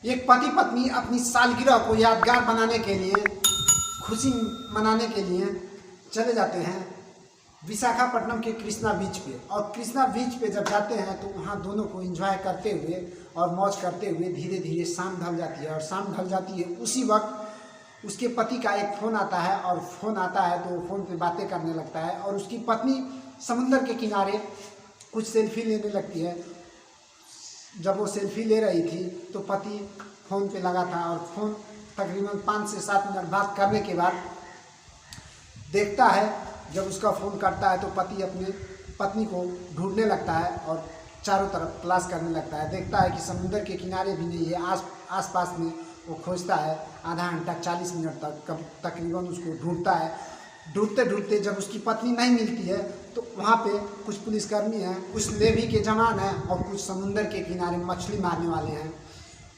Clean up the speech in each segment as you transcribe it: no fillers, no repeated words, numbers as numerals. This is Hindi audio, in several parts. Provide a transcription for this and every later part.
एक पति पत्नी अपनी सालगिरह को यादगार बनाने के लिए, खुशी मनाने के लिए चले जाते हैं विशाखापट्टनम के कृष्णा बीच पे। और कृष्णा बीच पे जब जाते हैं तो वहाँ दोनों को एंजॉय करते हुए और मौज करते हुए धीरे धीरे शाम ढल जाती है। और शाम ढल जाती है उसी वक्त उसके पति का एक फ़ोन आता है, और फ़ोन आता है तो फ़ोन पे बातें करने लगता है। और उसकी पत्नी समुंदर के किनारे कुछ सेल्फी लेने लगती है। जब वो सेल्फी ले रही थी तो पति फ़ोन पे लगा था, और फ़ोन तकरीबन 5 से 7 मिनट बात करने के बाद देखता है, जब उसका फ़ोन करता है तो पति अपने पत्नी को ढूंढने लगता है और चारों तरफ तलाश करने लगता है। देखता है कि समुंदर के किनारे भी नहीं है, आस पास में वो खोजता है आधा घंटा 40 मिनट तक तकरीबन उसको ढूंढता है। ढूंढते ढूंढते जब उसकी पत्नी नहीं मिलती है तो वहाँ पे कुछ पुलिसकर्मी हैं, कुछ नेवी के जवान हैं और कुछ समुंदर के किनारे मछली मारने वाले हैं।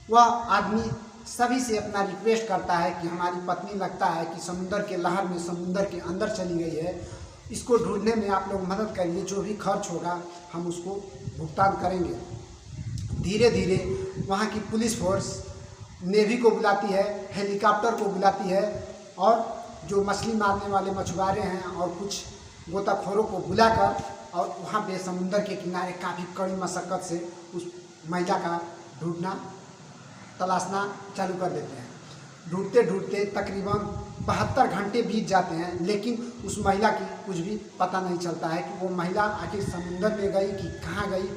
वह आदमी सभी से अपना रिक्वेस्ट करता है कि हमारी पत्नी लगता है कि समुंदर के लहर में समुंदर के अंदर चली गई है, इसको ढूंढने में आप लोग मदद करिए, जो भी खर्च होगा हम उसको भुगतान करेंगे। धीरे धीरे वहाँ की पुलिस फोर्स नेवी को बुलाती है, हेलीकॉप्टर को बुलाती है, और जो मछली मारने वाले मछुआरे हैं और कुछ गोताखोरों को बुलाकर और वहाँ पे समुंदर के किनारे काफ़ी कड़ी मशक्क़त से उस महिला का ढूंढना, तलाशना चालू कर देते हैं। ढूंढते ढूंढते तकरीबन 72 घंटे बीत जाते हैं, लेकिन उस महिला की कुछ भी पता नहीं चलता है कि वो महिला आखिर समुंदर में गई कि कहाँ गई।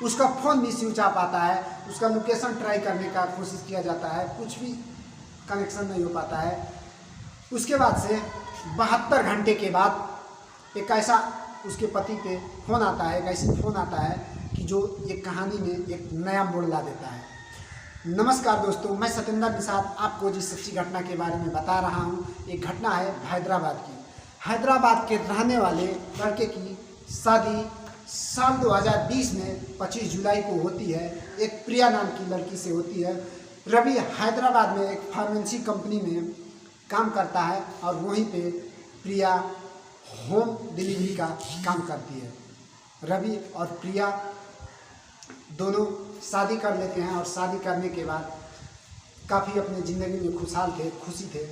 उसका फ़ोन भी स्विच ऑफ आता है, उसका लोकेशन ट्राई करने का कोशिश किया जाता है, कुछ भी कनेक्शन नहीं हो पाता है। उसके बाद से 72 घंटे के बाद एक ऐसा उसके पति पे फ़ोन आता है, एक ऐसी फ़ोन आता है कि जो एक कहानी में एक नया मोड़ ला देता है। नमस्कार दोस्तों, मैं सत्येंद्र निषाद आपको जिस सच्ची घटना के बारे में बता रहा हूँ, एक घटना है हैदराबाद की। हैदराबाद के रहने वाले लड़के की शादी साल 2020 में 25 जुलाई को होती है। एक प्रिया नाम की लड़की से होती है। रवि हैदराबाद में एक फार्मेसी कंपनी में काम करता है और वहीं पे प्रिया होम डिलीवरी का काम करती है। रवि और प्रिया दोनों शादी कर लेते हैं, और शादी करने के बाद काफ़ी अपने ज़िंदगी में खुशहाल थे, खुशी थे,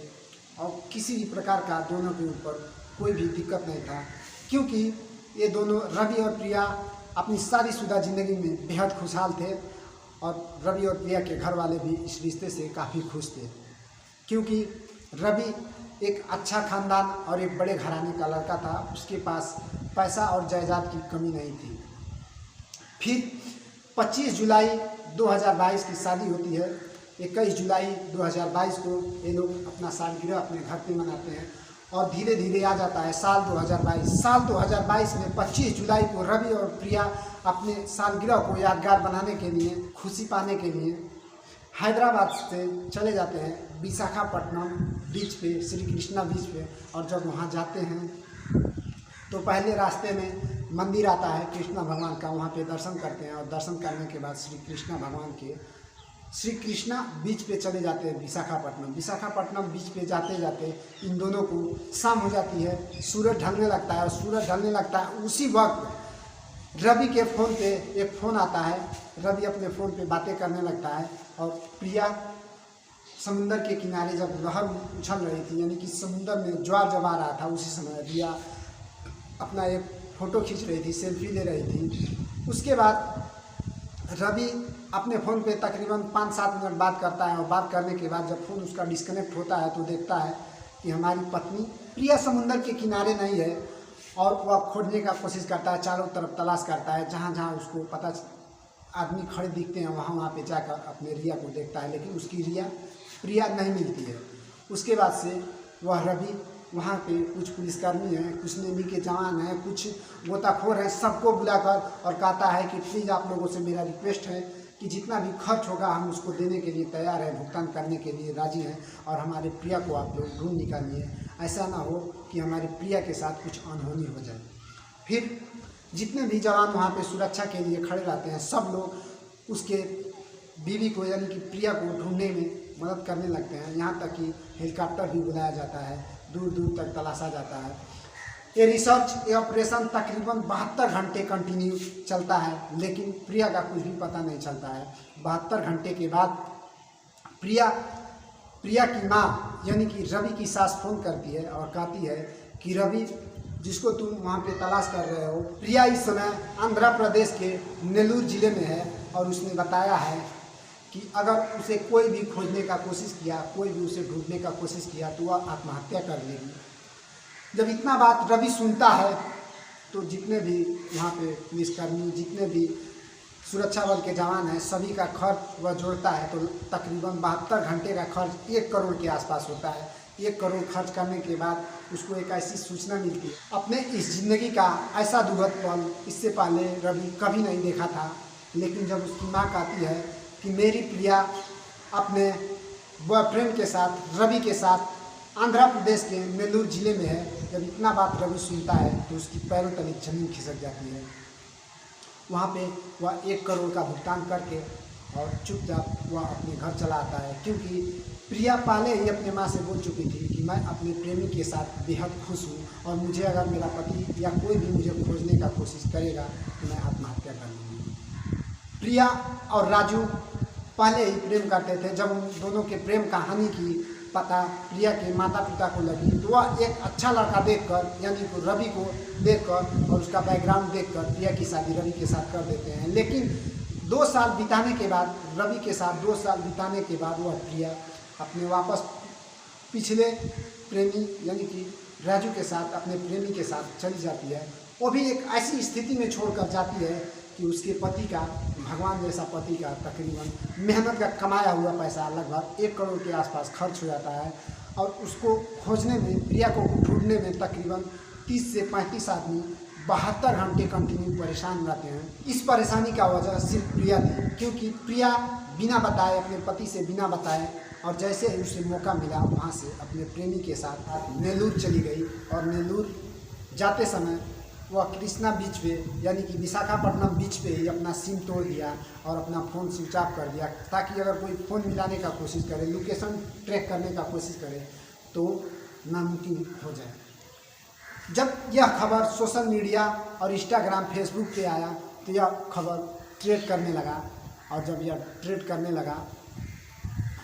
और किसी भी प्रकार का दोनों के ऊपर कोई भी दिक्कत नहीं था, क्योंकि ये दोनों रवि और प्रिया अपनी शादीशुदा ज़िंदगी में बेहद खुशहाल थे। और रवि और प्रिया के घर वाले भी इस रिश्ते से काफ़ी खुश थे, क्योंकि रवि एक अच्छा ख़ानदान और एक बड़े घराने का लड़का था। उसके पास पैसा और जायदाद की कमी नहीं थी। फिर 25 जुलाई 2022 की शादी होती है। 21 जुलाई 2022 को ये लोग अपना सालगिरह अपने घर पे मनाते हैं, और धीरे धीरे आ जाता है साल 2022। साल 2022 में 25 जुलाई को रवि और प्रिया अपने सालगिरह को यादगार बनाने के लिए, खुशी पाने के लिए हैदराबाद से चले जाते हैं विशाखापट्टनम बीच पे, श्री कृष्णा बीच पे। और जब वहाँ जाते हैं तो पहले रास्ते में मंदिर आता है कृष्णा भगवान का, वहाँ पे दर्शन करते हैं, और दर्शन करने के बाद श्री कृष्णा भगवान के श्री कृष्णा बीच पे चले जाते हैं विशाखापट्टनम। विशाखापट्टनम बीच पे जाते जाते इन दोनों को शाम हो जाती है, सूरज ढलने लगता है। और सूरज ढलने लगता है उसी वक्त रवि के फ़ोन पे एक फ़ोन आता है। रवि अपने फ़ोन पे बातें करने लगता है, और प्रिया समुंदर के किनारे जब लहर उछल रही थी, यानी कि समुंदर में ज्वार जब आ रहा था, उसी समय प्रिया अपना एक फ़ोटो खींच रही थी, सेल्फी ले रही थी। उसके बाद रवि अपने फ़ोन पे तकरीबन 5-7 मिनट बात करता है, और बात करने के बाद जब फ़ोन उसका डिस्कनेक्ट होता है तो देखता है कि हमारी पत्नी प्रिया समुंदर के किनारे नहीं है। और वह खोजने का कोशिश करता है, चारों तरफ तलाश करता है, जहाँ जहाँ उसको पता आदमी खड़े दिखते हैं वहाँ पे जाकर अपने रिया को देखता है, लेकिन उसकी प्रिया नहीं मिलती है। उसके बाद से वह रवि वहाँ पे कुछ पुलिसकर्मी हैं, कुछ नेवी के जवान हैं, कुछ गोताखोर हैं, सबको बुलाकर और कहता है कि प्लीज़ आप लोगों से मेरा रिक्वेस्ट है कि जितना भी खर्च होगा हम उसको देने के लिए तैयार हैं, भुगतान करने के लिए राजी हैं, और हमारे प्रिया को आप लोग ढूंढ निकालिए। ऐसा ना हो कि हमारी प्रिया के साथ कुछ अनहोनी हो जाए। फिर जितने भी जवान वहाँ पे सुरक्षा के लिए खड़े रहते हैं, सब लोग उसके बीवी को यानी कि प्रिया को ढूंढने में मदद करने लगते हैं। यहाँ तक कि हेलीकॉप्टर भी बुलाया जाता है, दूर दूर तक तलाशा जाता है। ये रिसर्च, ये ऑपरेशन तकरीबन 72 घंटे कंटिन्यू चलता है, लेकिन प्रिया का कुछ भी पता नहीं चलता है। 72 घंटे के बाद प्रिया की माँ यानी कि रवि की सास फोन करती है और कहती है कि रवि, जिसको तुम वहाँ पे तलाश कर रहे हो, प्रिया इस समय आंध्र प्रदेश के नेल्लूर ज़िले में है और उसने बताया है कि अगर उसे कोई भी खोजने का कोशिश किया, कोई भी उसे ढूंढने का कोशिश किया तो वह आत्महत्या कर लेगी। जब इतना बात रवि सुनता है तो जितने भी वहाँ पे पुलिसकर्मी, जितने भी सुरक्षा बल के जवान हैं, सभी का खर्च वह जोड़ता है तो तकरीबन 72 घंटे का खर्च 1 करोड़ के आसपास होता है। 1 करोड़ खर्च करने के बाद उसको एक ऐसी सूचना मिलती है। अपने इस जिंदगी का ऐसा दुखद पल इससे पहले रवि कभी नहीं देखा था, लेकिन जब उसकी माँ कहती है कि मेरी प्रिया अपने बॉयफ्रेंड के साथ, रवि के साथ आंध्र प्रदेश के नेल्लूर ज़िले में है, जब इतना बात रवि सुनता है तो उसकी पैरों तले जमीन खिसक जाती है। वहाँ पे वह 1 करोड़ का भुगतान करके और चुपचाप वह अपने घर चला आता है, क्योंकि प्रिया पहले ही अपने माँ से बोल चुकी थी कि मैं अपने प्रेमी के साथ बेहद खुश हूँ और मुझे अगर मेरा पति या कोई भी मुझे खोजने का कोशिश करेगा तो मैं आत्महत्या कर लूँगी। प्रिया और राजू पहले ही प्रेम करते थे। जब उन दोनों के प्रेम कहानी की पता प्रिया के माता पिता को लगी तो वह एक अच्छा लड़का देखकर, यानी कि रवि को देखकर और उसका बैकग्राउंड देखकर प्रिया की शादी रवि के साथ कर देते हैं। लेकिन 2 साल बिताने के बाद, रवि के साथ 2 साल बिताने के बाद वह प्रिया अपने वापस पिछले प्रेमी यानी कि राजू के साथ, अपने प्रेमी के साथ चली जाती है। वो भी एक ऐसी स्थिति में छोड़कर जाती है कि उसके पति का, भगवान जैसा पति का तकरीबन मेहनत का कमाया हुआ पैसा लगभग 1 करोड़ के आसपास खर्च हो जाता है और उसको खोजने में, प्रिया को ढूंढने में तकरीबन 30 से 35 आदमी 72 घंटे कंटिन्यू परेशान रहते हैं। इस परेशानी का वजह सिर्फ प्रिया थी, क्योंकि प्रिया बिना बताए, अपने पति से बिना बताए और जैसे ही उसे मौका मिला वहाँ से अपने प्रेमी के साथ नेल्लूर चली गई और नेल्लूर जाते समय वह कृष्णा बीच पे यानी कि विशाखापट्टनम बीच पे ही अपना सिम तोड़ दिया और अपना फ़ोन स्विच ऑफ कर दिया, ताकि अगर कोई फ़ोन मिलाने का कोशिश करे, लोकेशन ट्रैक करने का कोशिश करे तो नामुमकिन हो जाए। जब यह खबर सोशल मीडिया और इंस्टाग्राम, फेसबुक पे आया तो यह खबर ट्रेड करने लगा और जब यह ट्रेड करने लगा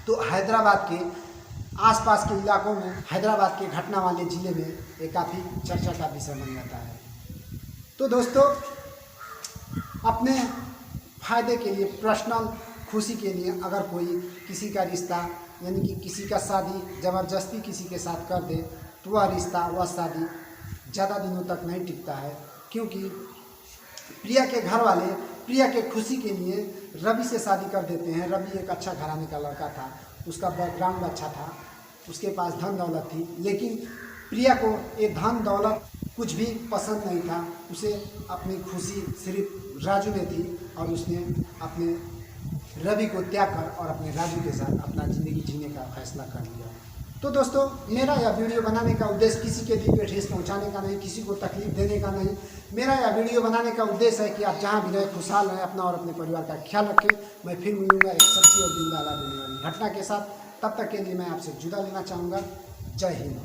तो हैदराबाद के आसपास के इलाकों में, हैदराबाद के घटना वाले ज़िले में ये काफ़ी चर्चा का विषय बन जाता है। तो दोस्तों, अपने फ़ायदे के लिए, पर्सनल खुशी के लिए अगर कोई किसी का रिश्ता यानी कि किसी का शादी ज़बरदस्ती किसी के साथ कर दे तो वह रिश्ता, वह शादी ज़्यादा दिनों तक नहीं टिकता है, क्योंकि प्रिया के घर वाले प्रिया के खुशी के लिए रवि से शादी कर देते हैं। रवि एक अच्छा घराने का लड़का था, उसका बैकग्राउंड अच्छा था, उसके पास धन दौलत थी, लेकिन प्रिया को ये धन दौलत कुछ भी पसंद नहीं था। उसे अपनी खुशी सिर्फ राजू में थी और उसने अपने रवि को त्याग कर और अपने राजू के साथ अपना ज़िंदगी जीने का फैसला कर लिया। तो दोस्तों, मेरा यह वीडियो बनाने का उद्देश्य किसी के दिल पे ठेस पहुंचाने का नहीं, किसी को तकलीफ देने का नहीं। मेरा यह वीडियो बनाने का उद्देश्य है कि आप जहां भी रहें खुशहाल रहें, अपना और अपने परिवार का ख्याल रखें। मैं फिर मिलूंगा एक सच्ची और दिल दहला देने वाली घटना के साथ। तब तक के लिए मैं आपसे जुदा लेना चाहूँगा। जय हिंद।